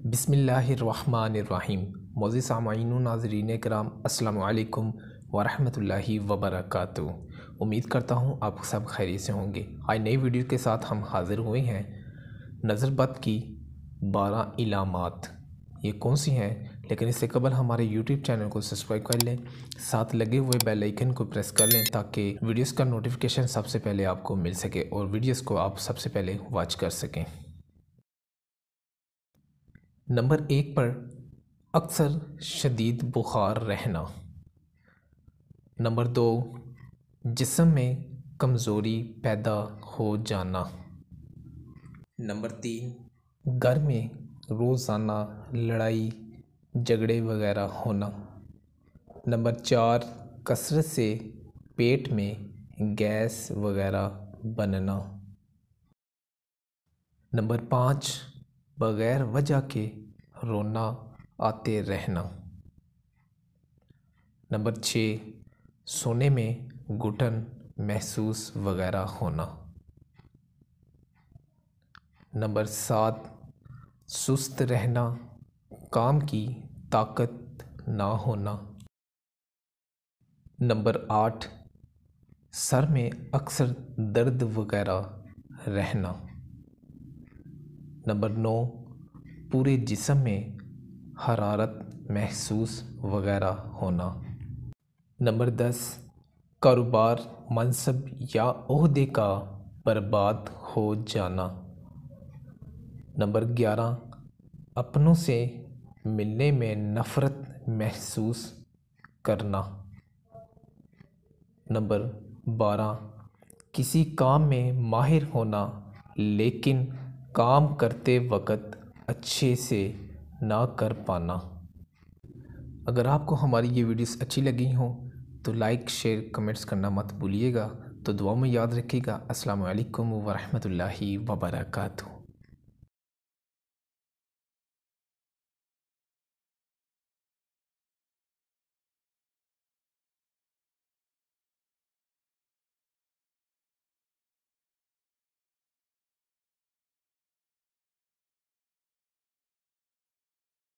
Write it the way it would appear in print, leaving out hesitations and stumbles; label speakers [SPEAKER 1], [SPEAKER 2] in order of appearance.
[SPEAKER 1] बिस्मिल्लाहिर्रहमानिर्रहीम। मोअज़्ज़िज़ सामईन व नाज़रीन करام, अस्सलामु अलैकुम वरहमतुल्लाहि वबरकातुहू। उम्मीद करता हूँ आप सब खैरियत से होंगे। आज नई वीडियो के साथ हम हाज़िर हुए हैं। नज़रबद की 12 इलामात ये कौन सी हैं, लेकिन इससे कबल हमारे यूट्यूब चैनल को सब्सक्राइब कर लें, साथ लगे हुए बेल आइकन को प्रेस कर लें ताकि वीडियोस का नोटिफिकेशन सबसे पहले आपको मिल सके और वीडियोस को आप सबसे पहले वॉच कर सकें। नंबर 1 पर अक्सर शदीद बुखार रहना। नंबर 2 जिस्म में कमज़ोरी पैदा हो जाना। नंबर 3 घर में रोज़ाना लड़ाई झगड़े वगैरह होना। नंबर 4 कसरत से पेट में गैस वगैरह बनना। नंबर 5 बग़ैर वजह के रोना आते रहना। नंबर 6 सोने में घुटन महसूस वगैरह होना। नंबर 7 सुस्त रहना, काम की ताकत ना होना। नंबर 8 सर में अक्सर दर्द वगैरह रहना। नंबर 9 पूरे जिस्म में हरारत महसूस वगैरह होना। नंबर 10 कारोबार, मनसब या ओहदे का बर्बाद हो जाना। नंबर 11 अपनों से मिलने में नफ़रत महसूस करना। नंबर 12 किसी काम में माहिर होना लेकिन काम करते वक्त अच्छे से ना कर पाना। अगर आपको हमारी ये वीडियोस अच्छी लगी हों तो लाइक शेयर कमेंट्स करना मत भूलिएगा। तो दुआ में याद रखिएगा। अस्सलामु अलैकुम वरहमतुल्लाहि वबरकातुहू।